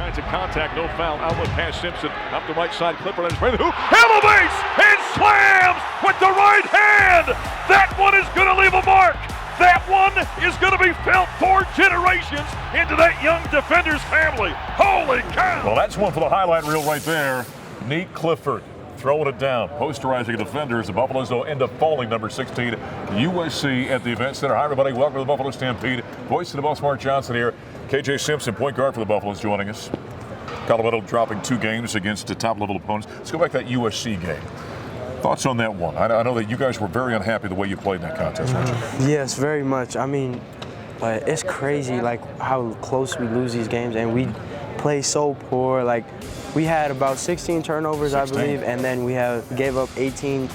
kinds of contact, no foul. Outlet pass Simpson up the right side. Clipper and right the hoop. Elevates and slams with the right hand. That one is going to leave a mark. That one is going to be felt for generations into that young defender's family. Holy cow! Well, that's one for the highlight reel right there. Nate Clifford throwing it down, posterizing defenders. The Buffaloes will end up falling number 16, USC at the Event Center. Hi, everybody. Welcome to the Buffalo Stampede. Voice of the Buffs, Mark Johnson here. KJ Simpson, point guard for the Buffaloes, joining us. Colorado dropping 2 games against the top-level opponents. Let's go back to that USC game. Thoughts on that one? I know that you guys were very unhappy the way you played in that contest, weren't you? Yes, very much. I mean, but it's crazy like how close we lose these games, and we play so poor. Like, we had about 16 turnovers, 16. I believe, and then we gave up 18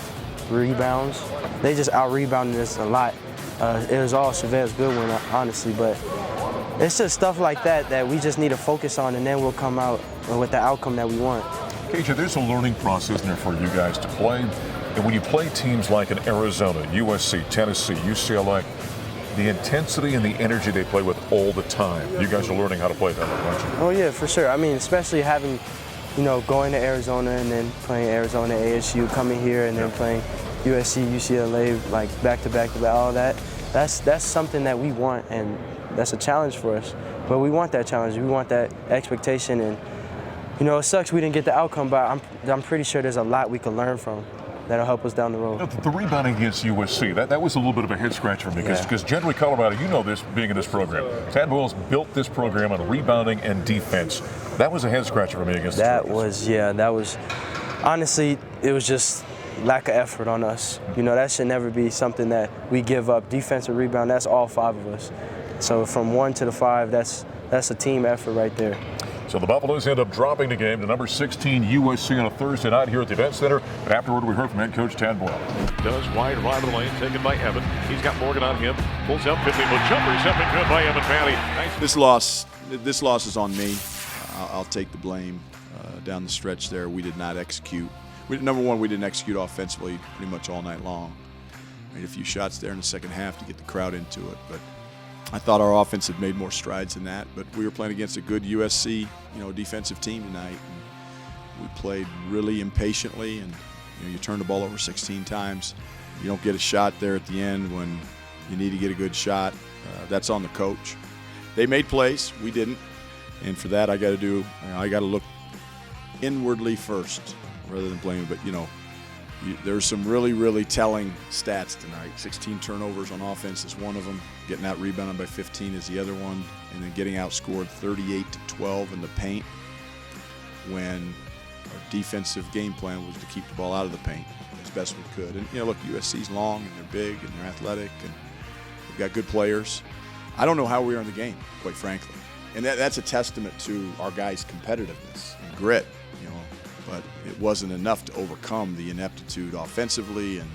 rebounds. They just out-rebounded us a lot. It was all Chevelle's good one, honestly, but it's just stuff like that we just need to focus on, and then we'll come out with the outcome that we want. KJ, there's a learning process in there for you guys to play. And when you play teams like in Arizona, USC, Tennessee, UCLA, the intensity and the energy they play with all the time, you guys are learning how to play that, aren't you? Oh, yeah, for sure. I mean, especially having, going to Arizona and then playing Arizona, ASU, coming here and then playing USC, UCLA, like back-to-back, all that. That's something that we want, and that's a challenge for us. But we want that challenge. We want that expectation, and it sucks we didn't get the outcome, but I'm pretty sure there's a lot we can learn from that'll help us down the road. The rebounding against USC, that was a little bit of a head scratcher for me because generally Colorado, you know this being in this program, Tad Boyle's built this program on rebounding and defense. That was a head scratcher for me against the Trojans. That was, honestly, it was just lack of effort on us. That should never be something that we give up. Defensive rebound, that's all 5 of us. So from 1 to the 5, that's a team effort right there. So the Buffaloes end up dropping the game to number 16 USC on a Thursday night here at the Event Center. And afterward, we heard from head coach Tad Boyle. Does wide right of the lane, taken by Evan. He's got Morgan on him. Pulls up 15-foot jumpers up and good by Evan Fanny. Nice. This loss is on me. I'll take the blame down the stretch there. We did not execute. Number one, we didn't execute offensively pretty much all night long. Made a few shots there in the second half to get the crowd into it, but I thought our offense had made more strides than that, but we were playing against a good USC, defensive team tonight. And we played really impatiently, and you turn the ball over 16 times. You don't get a shot there at the end when you need to get a good shot. That's on the coach. They made plays, we didn't, and for that I got to look inwardly first rather than blaming. But there's some really, really telling stats tonight. 16 turnovers on offense is one of them. Getting out rebounded by 15 is the other one. And then getting outscored 38-12 in the paint when our defensive game plan was to keep the ball out of the paint as best we could. And, look, USC's long and they're big and they're athletic and they've got good players. I don't know how we are in the game, quite frankly. And that's a testament to our guys' competitiveness and grit, but it wasn't enough to overcome the ineptitude offensively. And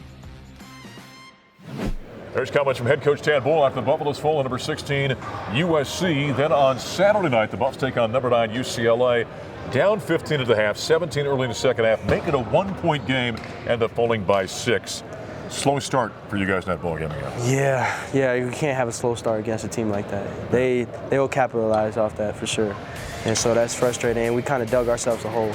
there's comments from head coach Tad Boyle after the Buffaloes fall on number 16 USC. Then on Saturday night, the Buffs take on number 9 UCLA. Down 15 at the half, 17 early in the second half. Make it a 1-point game, end up falling by 6. Slow start for you guys in that ball game again. Yeah, you can't have a slow start against a team like that. They will capitalize off that for sure. And so that's frustrating. And we kind of dug ourselves a hole,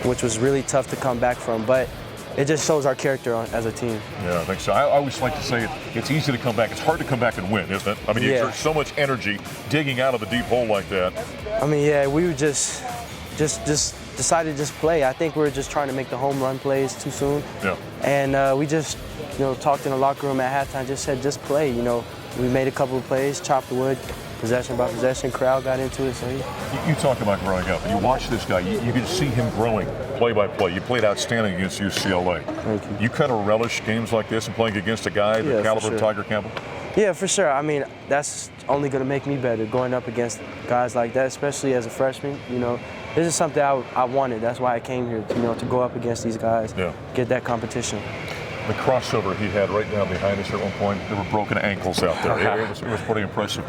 which was really tough to come back from, but it just shows our character as a team. Yeah, I think so. I always like to say it's easy to come back. It's hard to come back and win, isn't it? I mean, you exert so much energy digging out of a deep hole like that. I mean, we were just decided to just play. I think we were just trying to make the home run plays too soon. Yeah. And we just, talked in the locker room at halftime, just said, just play. We made a couple of plays, chopped the wood. Possession by possession, crowd got into it. So you talk about growing up, and you watch this guy. You can see him growing play by play. You played outstanding against UCLA. Thank you. You kind of relish games like this and playing against a guy the caliber of Tiger Campbell. Yeah, for sure. I mean, that's only going to make me better going up against guys like that, especially as a freshman. This is something I wanted. That's why I came here. To go up against these guys, get that competition. The crossover he had right down behind us at one point, there were broken ankles out there. It was pretty impressive.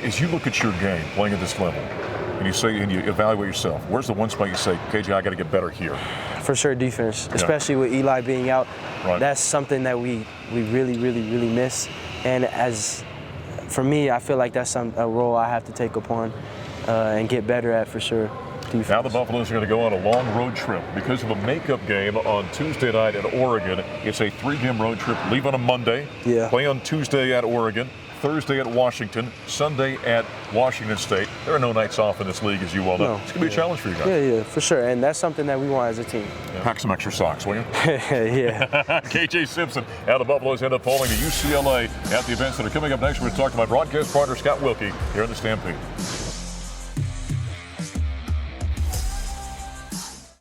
As you look at your game, playing at this level, and you evaluate yourself, where's the one spot you say, KJ, I got to get better here? For sure, defense, especially with Eli being out. Right. That's something that we really, really, really miss. And for me, I feel like that's a role I have to take upon. and get better at for sure. Defense. Now the Buffaloes are going to go on a long road trip because of a makeup game on Tuesday night in Oregon. It's a 3-game road trip. Leave on a Monday. Yeah. Play on Tuesday at Oregon, Thursday at Washington, Sunday at Washington State. There are no nights off in this league, as you well know. No. It's going to be a challenge for you guys. Yeah, for sure. And that's something that we want as a team. Yeah. Pack some extra socks, will you? Yeah. KJ Simpson, how the Buffaloes end up falling to UCLA at the events that are coming up next. We're going to talk to my broadcast partner, Scott Wilkie, here in the Stampede.